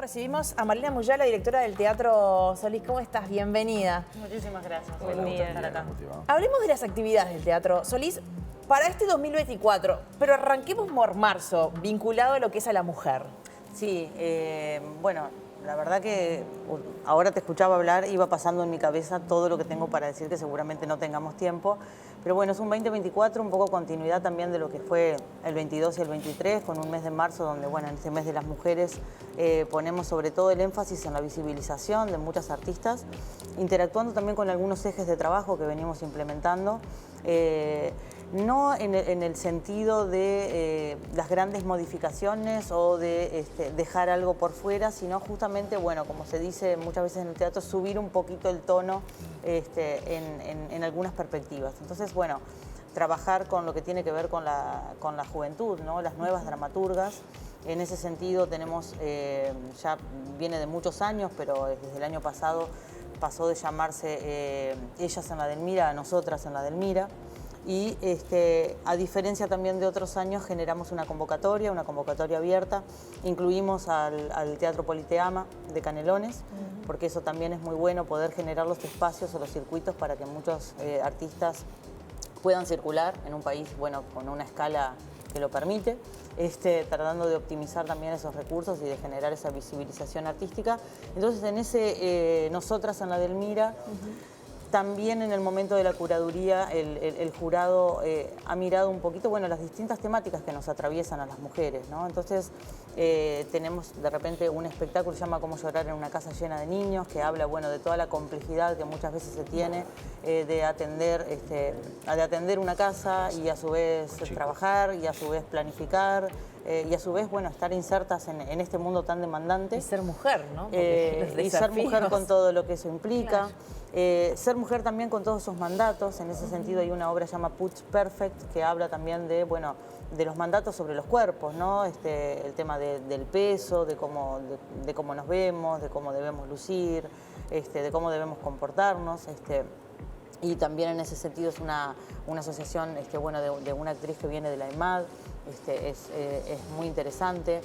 Recibimos a Marina Muyala, directora del Teatro Solís. ¿Cómo estás? Bienvenida. Muchísimas gracias. Buen día estar acá. Hablemos de las actividades del Teatro Solís para este 2024, pero arranquemos por marzo, vinculado a lo que es a la mujer. Sí, bueno, la verdad que ahora te escuchaba hablar, iba pasando en mi cabeza todo lo que tengo para decir, que seguramente no tengamos tiempo. Pero bueno, es un 2024, un poco continuidad también de lo que fue el 22 y el 23, con un mes de marzo donde, bueno, en este mes de las mujeres ponemos sobre todo el énfasis en la visibilización de muchas artistas, interactuando también con algunos ejes de trabajo que venimos implementando. No en el sentido de las grandes modificaciones o de dejar algo por fuera, sino justamente, bueno, como se dice muchas veces en el teatro, subir un poquito el tono en algunas perspectivas. Entonces, bueno, trabajar con lo que tiene que ver con la juventud, ¿no? Las nuevas dramaturgas. En ese sentido tenemos, ya viene de muchos años, pero desde el año pasado pasó de llamarse Ellas en la Delmira a Nosotras en la Delmira. Y a diferencia también de otros años, generamos una convocatoria abierta. Incluimos al Teatro Politeama de Canelones, porque eso también es muy bueno, poder generar los espacios o los circuitos para que muchos artistas puedan circular en un país, bueno, con una escala que lo permite, tratando de optimizar también esos recursos y de generar esa visibilización artística. Entonces, en ese Nosotras en la Delmira, también en el momento de la curaduría, el jurado ha mirado un poquito, bueno, las distintas temáticas que nos atraviesan a las mujeres, ¿no? Entonces, tenemos de repente un espectáculo que se llama Cómo llorar en una casa llena de niños, que habla, bueno, de toda la complejidad que muchas veces se tiene de atender una casa y a su vez trabajar y a su vez planificar y a su vez, bueno, estar insertas en este mundo tan demandante. Y ser mujer, ¿no? Y ser mujer con todo lo que eso implica. Claro. Ser mujer también con todos sus mandatos. En ese sentido hay una obra que se llama Pitch Perfect, que habla también de, bueno, de los mandatos sobre los cuerpos, ¿no? El tema del peso, de cómo nos vemos, de cómo debemos lucir, de cómo debemos comportarnos. Y también en ese sentido es una asociación bueno, de una actriz que viene de la EMAD, es muy interesante.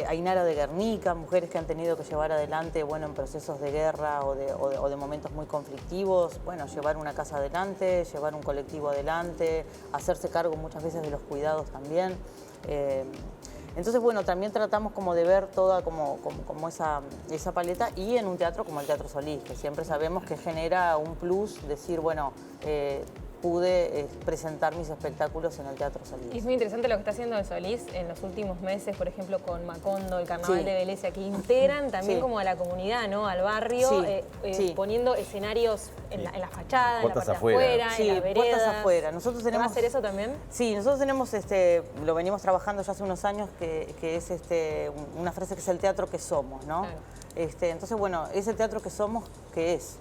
Ainara de Guernica, mujeres que han tenido que llevar adelante, bueno, en procesos de guerra o de momentos muy conflictivos, bueno, llevar una casa adelante, llevar un colectivo adelante, hacerse cargo muchas veces de los cuidados también. Entonces, bueno, también tratamos como de ver toda como esa paleta, y en un teatro como el Teatro Solís, que siempre sabemos que genera un plus, decir, bueno, pude presentar mis espectáculos en el Teatro Solís. Y es muy interesante lo que está haciendo el Solís en los últimos meses, por ejemplo, con Macondo, el Carnaval de Venecia, que integran también como a la comunidad, ¿no? Al barrio, poniendo escenarios en la fachada, puertas en la parte afuera, en las veredas. Puertas afuera. Nosotros tenemos, ¿va a hacer eso también? Sí, nosotros tenemos, lo venimos trabajando ya hace unos años, que es una frase que es el teatro que somos, ¿no? Claro. Entonces, bueno, ese teatro que somos, ¿qué es?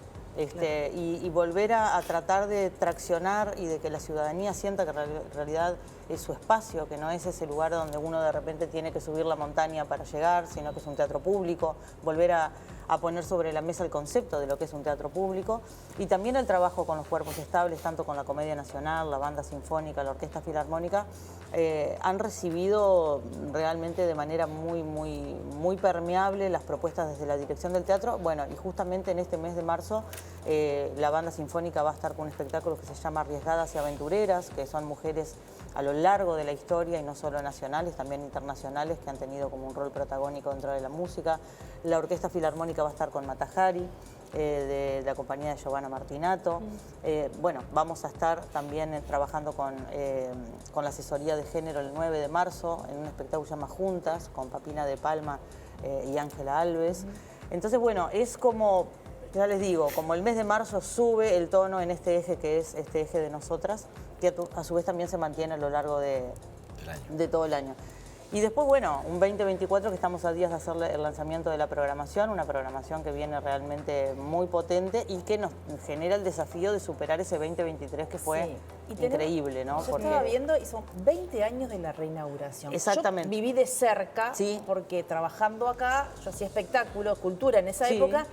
Claro. Y volver a tratar de traccionar y de que la ciudadanía sienta que en realidad es su espacio, que no es ese lugar donde uno de repente tiene que subir la montaña para llegar, sino que es un teatro público, volver a poner sobre la mesa el concepto de lo que es un teatro público, y también el trabajo con los cuerpos estables, tanto con la Comedia Nacional, la Banda Sinfónica, la Orquesta Filarmónica, han recibido realmente de manera muy permeable las propuestas desde la dirección del teatro. Bueno, y justamente en este mes de marzo la Banda Sinfónica va a estar con un espectáculo que se llama Arriesgadas y Aventureras, que son mujeres a lo largo de la historia, y no solo nacionales, también internacionales, que han tenido como un rol protagónico dentro de la música. La Orquesta Filarmónica va a estar con Matajari, de la compañía de Giovanna Martinato. Bueno, vamos a estar también trabajando con la asesoría de género el 9 de marzo en un espectáculo que se llama Juntas, con Papina de Palma y Ángela Alves. Entonces, bueno, es como, ya les digo, como el mes de marzo sube el tono en este eje que es este eje de nosotras, que a su vez también se mantiene a lo largo de todo el año. Y después, bueno, un 2024 que estamos a días de hacer el lanzamiento de la programación, una programación que viene realmente muy potente y que nos genera el desafío de superar ese 2023 que fue increíble, ¿no? Yo estaba viendo y son 20 años de la reinauguración. Exactamente. Yo viví de cerca, porque trabajando acá, yo hacía espectáculos, cultura en esa época,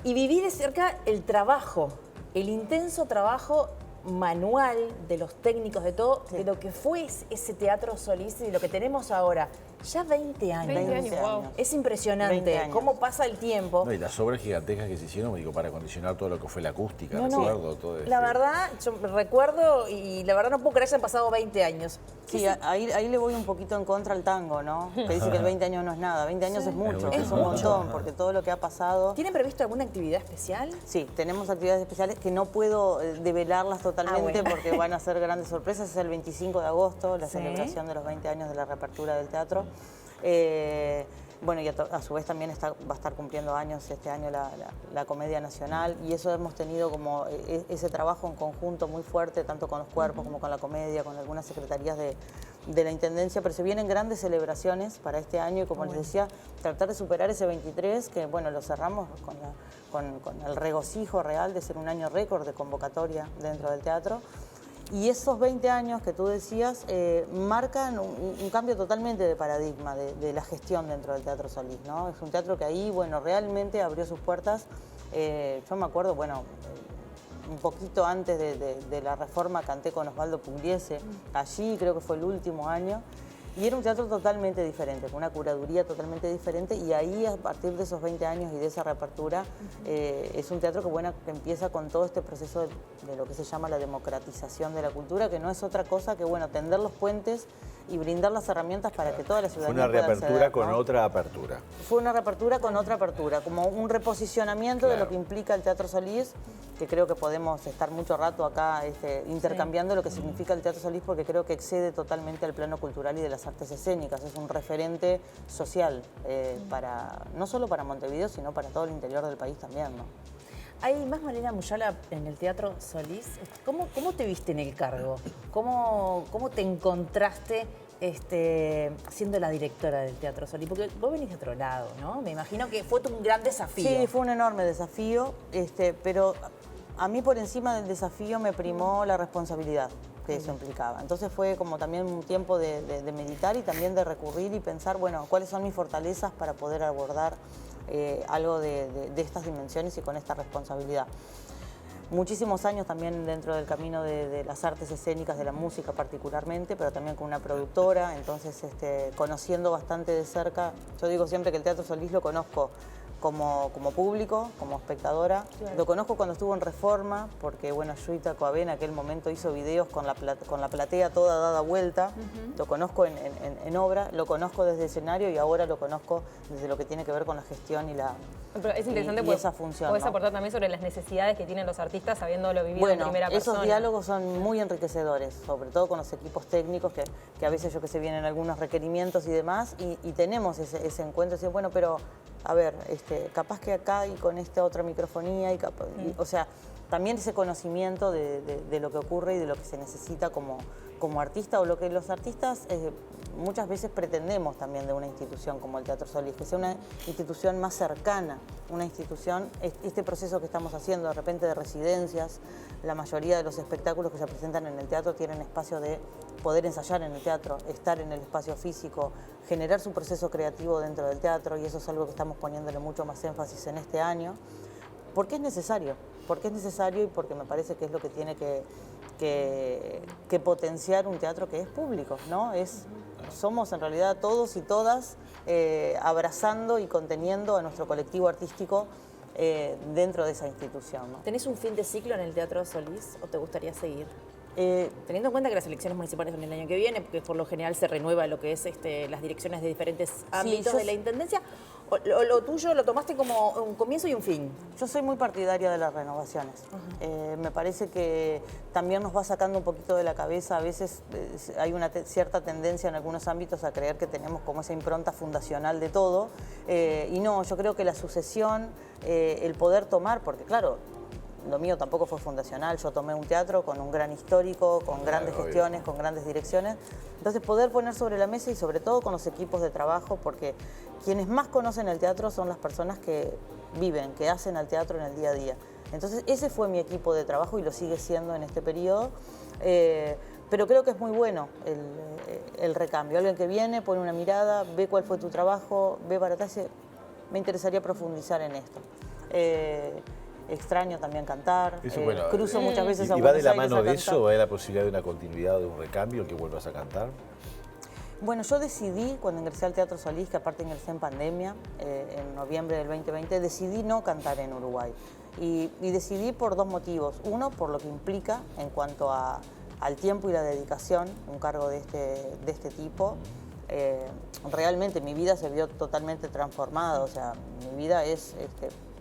y viví de cerca el trabajo, el intenso trabajo manual de los técnicos, de todo, de lo que fue ese Teatro Solís y lo que tenemos ahora. Ya 20 años. 20 años, wow. Es impresionante 20 años. cómo pasa el tiempo. No, y las obras gigantescas que se hicieron, digo, para acondicionar todo lo que fue la acústica, recuerdo todo eso. La verdad, yo recuerdo y la verdad no puedo creer que hayan pasado 20 años. Sí, ahí le voy un poquito en contra al tango, ¿no? Que dice que el 20 años no es nada. 20 años es mucho, es un montón, porque todo lo que ha pasado... ¿Tienen previsto alguna actividad especial? Sí, tenemos actividades especiales que no puedo develarlas totalmente porque van a ser grandes sorpresas. Es el 25 de agosto, la celebración de los 20 años de la reapertura del teatro. Bueno, y a su vez también va a estar cumpliendo años este año la Comedia Nacional, y eso hemos tenido como ese trabajo en conjunto muy fuerte, tanto con los cuerpos como con la comedia, con algunas secretarías de la Intendencia, pero se vienen grandes celebraciones para este año y, como les decía, tratar de superar ese 23, que bueno, lo cerramos con el regocijo real de ser un año récord de convocatoria dentro del teatro. Y esos 20 años que tú decías marcan un cambio totalmente de paradigma de la gestión dentro del Teatro Solís, ¿no? Es un teatro que ahí, bueno, realmente abrió sus puertas. Yo me acuerdo, bueno, un poquito antes de la reforma canté con Osvaldo Pugliese, allí creo que fue el último año. Y era un teatro totalmente diferente, con una curaduría totalmente diferente, y ahí a partir de esos 20 años y de esa reapertura es un teatro que, bueno, que empieza con todo este proceso de lo que se llama la democratización de la cultura, que no es otra cosa que, bueno, tender los puentes y brindar las herramientas para que toda la ciudadanía pueda acceder. Fue una reapertura con otra apertura. Fue una reapertura con otra apertura, como un reposicionamiento de lo que implica el Teatro Solís, que creo que podemos estar mucho rato acá intercambiando lo que significa el Teatro Solís, porque creo que excede totalmente al plano cultural y de las artes escénicas. Es un referente social, no solo para Montevideo, sino para todo el interior del país también, ¿no? Hay más Malena Muyala en el Teatro Solís. ¿Cómo te viste en el cargo? ¿Cómo te encontraste siendo la directora del Teatro Solís? Porque vos venís de otro lado, ¿no? Me imagino que fue un gran desafío. Sí, fue un enorme desafío, pero a mí por encima del desafío me primó la responsabilidad que eso implicaba. Entonces fue como también un tiempo de meditar y también de recurrir y pensar, bueno, cuáles son mis fortalezas para poder abordar algo de estas dimensiones y con esta responsabilidad. Muchísimos años también dentro del camino de las artes escénicas, de la música particularmente, pero también con una productora, entonces conociendo bastante de cerca. Yo digo siempre que el Teatro Solís lo conozco como público, como espectadora. Claro. Lo conozco cuando estuvo en Reforma, porque bueno, Yuita Coabé en aquel momento hizo videos con la platea toda dada vuelta. Lo conozco en obra, lo conozco desde escenario y ahora lo conozco desde lo que tiene que ver con la gestión y Pero es interesante porque esa función. Podés aportar también sobre las necesidades que tienen los artistas habiéndolo vivido en primera persona. Esos diálogos son muy enriquecedores, sobre todo con los equipos técnicos que a veces yo que sé vienen algunos requerimientos y demás y tenemos ese encuentro y decir, bueno, pero a ver, capaz que acá y con esta otra microfonía, o sea, también ese conocimiento de lo que ocurre y de lo que se necesita como artista, o lo que los artistas muchas veces pretendemos también de una institución como el Teatro Solís, que sea una institución más cercana, una institución, este proceso que estamos haciendo de repente de residencias, la mayoría de los espectáculos que se presentan en el teatro tienen espacio de poder ensayar en el teatro, estar en el espacio físico, generar su proceso creativo dentro del teatro, y eso es algo que estamos poniéndole mucho más énfasis en este año, porque es necesario y porque me parece que es lo que tiene que potenciar un teatro que es público, ¿no? Somos en realidad todos y todas abrazando y conteniendo a nuestro colectivo artístico dentro de esa institución, ¿no? ¿Tenés un fin de ciclo en el Teatro Solís o te gustaría seguir? Teniendo en cuenta que las elecciones municipales son el año que viene, porque por lo general se renueva lo que es las direcciones de diferentes ámbitos de la Intendencia, o lo tuyo lo tomaste como un comienzo y un fin. Yo soy muy partidaria de las renovaciones. Me parece que también nos va sacando un poquito de la cabeza, a veces hay una cierta tendencia en algunos ámbitos a creer que tenemos como esa impronta fundacional de todo, y no, yo creo que la sucesión, el poder tomar, porque claro, lo mío tampoco fue fundacional, yo tomé un teatro con un gran histórico, con grandes gestiones, con grandes direcciones. Entonces poder poner sobre la mesa y sobre todo con los equipos de trabajo, porque quienes más conocen el teatro son las personas que viven, que hacen al teatro en el día a día. Entonces ese fue mi equipo de trabajo y lo sigue siendo en este periodo. Pero creo que es muy bueno el recambio. Alguien que viene, pone una mirada, ve cuál fue tu trabajo, ve para atrás y dice, me interesaría profundizar en esto. Extraño también cantar, cruzo muchas veces a Buenos Aires. ¿Y va de la mano de eso? ¿Va de la posibilidad de una continuidad, de un recambio, que vuelvas a cantar? Bueno, yo decidí, cuando ingresé al Teatro Solís, que aparte ingresé en pandemia, en noviembre del 2020, decidí no cantar en Uruguay. Y decidí por dos motivos. Uno, por lo que implica en cuanto al tiempo y la dedicación, un cargo de este tipo. Realmente mi vida se vio totalmente transformada, o sea, mi vida es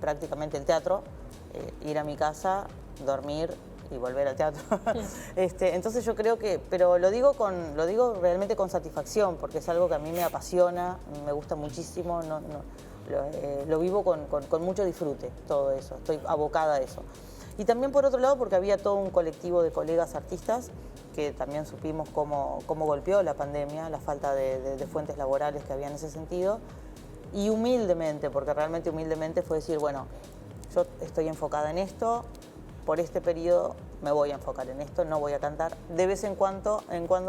prácticamente el teatro, ir a mi casa, dormir y volver al teatro. Entonces yo creo que, pero lo digo realmente con satisfacción, porque es algo que a mí me apasiona, me gusta muchísimo, lo vivo con mucho disfrute, todo eso, estoy abocada a eso. Y también por otro lado porque había todo un colectivo de colegas artistas que también supimos cómo golpeó la pandemia, la falta de fuentes laborales que había en ese sentido, y humildemente, porque realmente humildemente fue decir, bueno, yo estoy enfocada en esto, por este periodo me voy a enfocar en esto, no voy a cantar. De vez en cuando,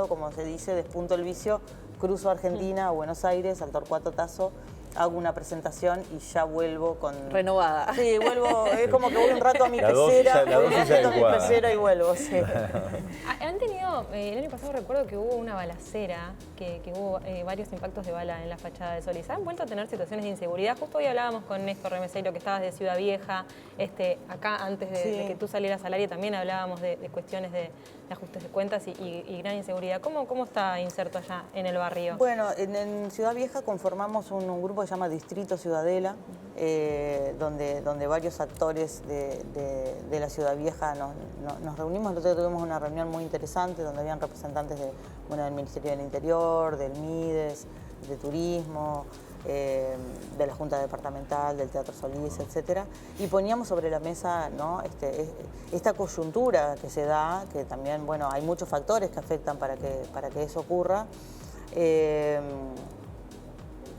como se dice, despunto el vicio, cruzo a Argentina, a Buenos Aires, al Torcuato Tasso, hago una presentación y ya vuelvo con... Renovada. Sí, vuelvo, es como que voy un rato a mi pecera, voy a mi pecera y vuelvo, sí. Han tenido, el año pasado recuerdo que hubo una balacera, que hubo varios impactos de bala en la fachada de Solís. ¿Han vuelto a tener situaciones de inseguridad? Justo hoy hablábamos con Néstor Remeseiro, que estabas de Ciudad Vieja, acá antes de que tú salieras al aire también hablábamos de cuestiones de ajustes de cuentas y gran inseguridad. ¿Cómo está inserto allá en el barrio? Bueno, en Ciudad Vieja conformamos un grupo que se llama Distrito Ciudadela, donde varios actores de la Ciudad Vieja nos reunimos. El otro día tuvimos una reunión muy interesante donde habían representantes del Ministerio del Interior, del MIDES, de Turismo, de la Junta Departamental, del Teatro Solís, etcétera, y poníamos sobre la mesa, ¿no?, esta coyuntura que se da, que también, bueno, hay muchos factores que afectan para que eso ocurra.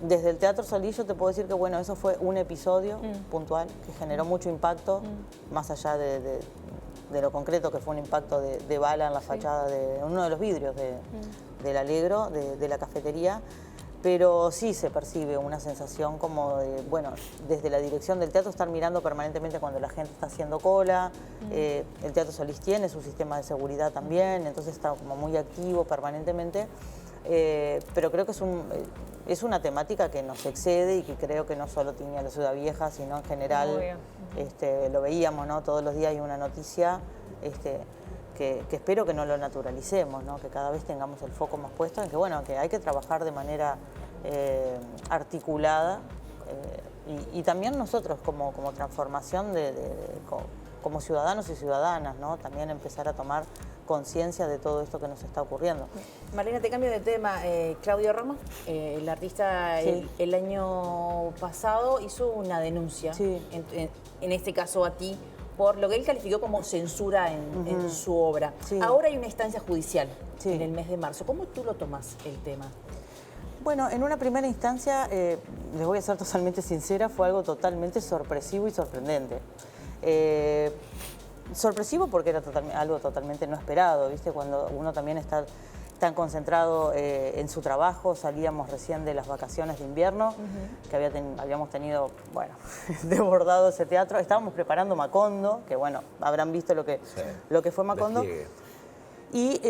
Desde el Teatro Solís yo te puedo decir que, bueno, eso fue un episodio puntual que generó mucho impacto, más allá de lo concreto que fue un impacto de bala en la fachada de uno de los vidrios del Alegro, de la cafetería. Pero sí se percibe una sensación como de, bueno, desde la dirección del teatro estar mirando permanentemente cuando la gente está haciendo cola. El Teatro Solís tiene su sistema de seguridad también, entonces está como muy activo permanentemente. Pero creo que es una temática que nos excede y que creo que no solo tiene a la Ciudad Vieja, sino en general, lo veíamos, ¿no? Todos los días hay una noticia que espero que no lo naturalicemos, ¿no? Que cada vez tengamos el foco más puesto en que, bueno, que hay que trabajar de manera articulada y también nosotros como transformación como ciudadanos y ciudadanas, ¿no? También empezar a tomar conciencia de todo esto que nos está ocurriendo. Marlena, te cambio de tema. Claudio Roma, el artista, sí, el año pasado hizo una denuncia, sí, en este caso a ti, por lo que él calificó como censura en su obra. Sí. Ahora hay una instancia judicial, sí, en el mes de marzo. ¿Cómo tú lo tomás el tema? Bueno, en una primera instancia, les voy a ser totalmente sincera, fue algo totalmente sorpresivo y sorprendente. Sorpresivo porque era algo totalmente no esperado, ¿viste? Cuando uno también está tan concentrado en su trabajo, salíamos recién de las vacaciones de invierno, que habíamos tenido, bueno, desbordado ese teatro. Estábamos preparando Macondo, que bueno, habrán visto lo que fue Macondo. Y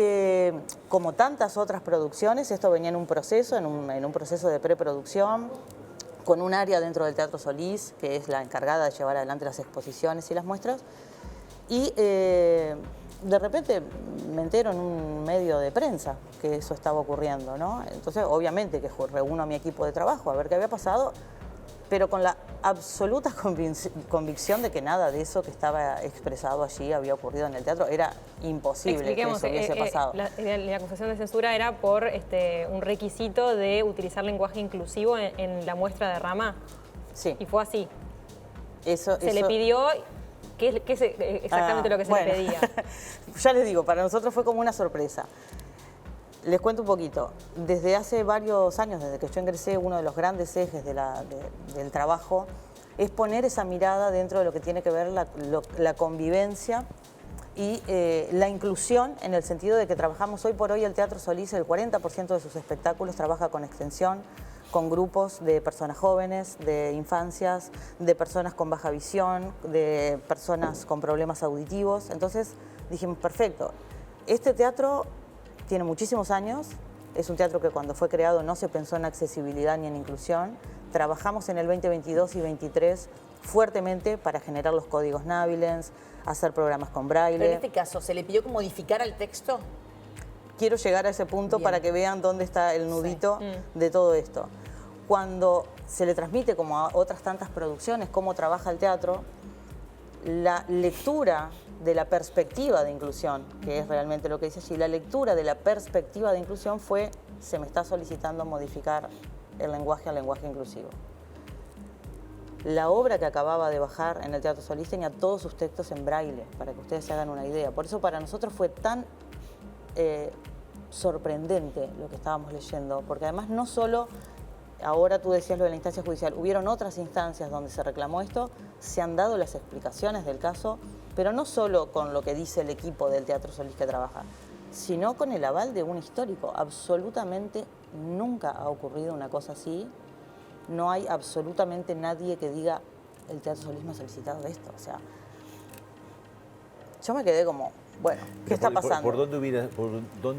como tantas otras producciones, esto venía en un proceso, en un proceso de preproducción, con un área dentro del Teatro Solís, que es la encargada de llevar adelante las exposiciones y las muestras. Y de repente me entero en un medio de prensa que eso estaba ocurriendo, ¿no? Entonces, obviamente que reúno a mi equipo de trabajo a ver qué había pasado, pero con la absoluta convicción de que nada de eso que estaba expresado allí había ocurrido en el teatro. Era imposible que eso hubiese pasado. La acusación de censura era por un requisito de utilizar lenguaje inclusivo en la muestra de Rama. Sí. Y fue así. Se le pidió... ¿Qué es exactamente lo que se le pedía? Ya les digo, para nosotros fue como una sorpresa. Les cuento un poquito. Desde hace varios años, desde que yo ingresé, uno de los grandes ejes del trabajo es poner esa mirada dentro de lo que tiene que ver la convivencia y la inclusión, en el sentido de que trabajamos hoy por hoy el Teatro Solís, el 40% de sus espectáculos trabaja con extensión, con grupos de personas jóvenes, de infancias, de personas con baja visión, de personas con problemas auditivos. Entonces dijimos, perfecto, este teatro tiene muchísimos años, Es un teatro que cuando fue creado no se pensó en accesibilidad ni en inclusión. Trabajamos en el 2022 y 2023 fuertemente para generar los códigos Nabilens, hacer programas con braille. Pero en este caso, ¿se le pidió que modificara el texto? Quiero llegar a ese punto Bien. para que vean dónde está el nudito de todo esto. Cuando se le transmite, como a otras tantas producciones, cómo trabaja el teatro, la lectura de la perspectiva de inclusión, que es realmente lo que dice allí, la lectura de la perspectiva de inclusión fue, se me está solicitando modificar el lenguaje al lenguaje inclusivo. La obra que acababa de bajar en el Teatro Solís tenía todos sus textos en braille, para que ustedes se hagan una idea. Por eso para nosotros fue tan sorprendente lo que estábamos leyendo, porque además no solo, ahora tú decías lo de la instancia judicial, hubieron otras instancias donde se reclamó esto, se han dado las explicaciones del caso, pero no solo con lo que dice el equipo del Teatro Solís que trabaja, sino con el aval de un histórico. Absolutamente nunca ha ocurrido una cosa así. No hay absolutamente nadie que diga el Teatro Solís me ha solicitado esto. O sea, yo me quedé como, bueno, ¿qué está pasando? ¿Por dónde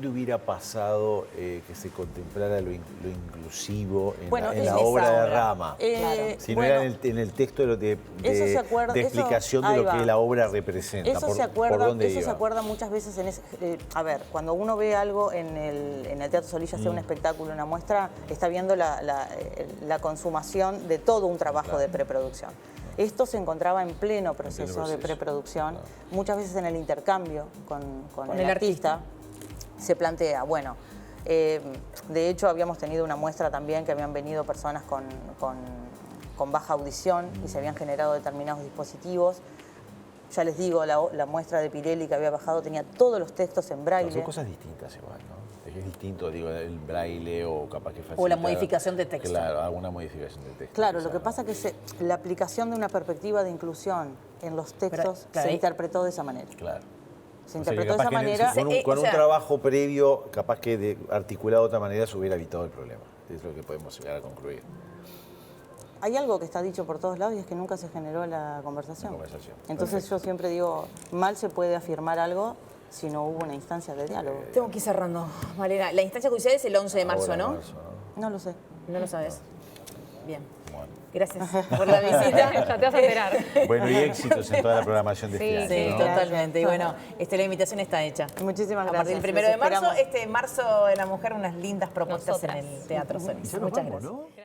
hubiera pasado que se contemplara lo inclusivo en Bueno, en es la esa obra de obra. Rama? Si no Bueno, era en el texto de eso se acuerda- explicación eso- de ahí lo va. que la obra representa. Eso ¿Por se acuerda, dónde eso se iba? acuerda muchas veces en ese, a ver, cuando uno ve algo en el Teatro Solís, ya sea un espectáculo, una muestra, está viendo la consumación de todo un trabajo de preproducción. Esto se encontraba en pleno proceso de preproducción, muchas veces en el intercambio con el artista se plantea, bueno, de hecho habíamos tenido una muestra también que habían venido personas con baja audición y se habían generado determinados dispositivos. Ya les digo, la muestra de Pirelli que había bajado tenía todos los textos en braille. Son cosas distintas igual, ¿no? Es distinto, digo, el braille o capaz que facilita. O la modificación de texto. Claro, alguna modificación de texto. Claro, quizá, lo que ¿no? pasa es que la aplicación de una perspectiva de inclusión en los textos claro, se ahí- interpretó de esa manera. Claro. Se O sea, que interpretó de capaz esa que manera. con o un sea- trabajo previo, capaz que articulado de otra manera, se hubiera evitado el problema. Es lo que podemos llegar a concluir. Hay algo que está dicho por todos lados y es que nunca se generó la conversación. Entonces Perfecto. yo siempre digo, mal se puede afirmar algo si no hubo una instancia de diálogo. Tengo que ir cerrando, Malena. La instancia judicial es el 11 de marzo, Ahora, ¿no? marzo, ¿no? No lo sé. No lo sabes. Bien. Bueno. Gracias por la visita. Ya te vas a enterar. Bueno, y éxitos en toda la programación de Sí, este año. Sí, ¿no? totalmente. Y bueno, la invitación está hecha. Muchísimas A gracias. partir del 1 Los de marzo, esperamos. Marzo de la Mujer, unas lindas propuestas Nosotras. en el Teatro Solís. Ya nos Muchas vamos, gracias. ¿no?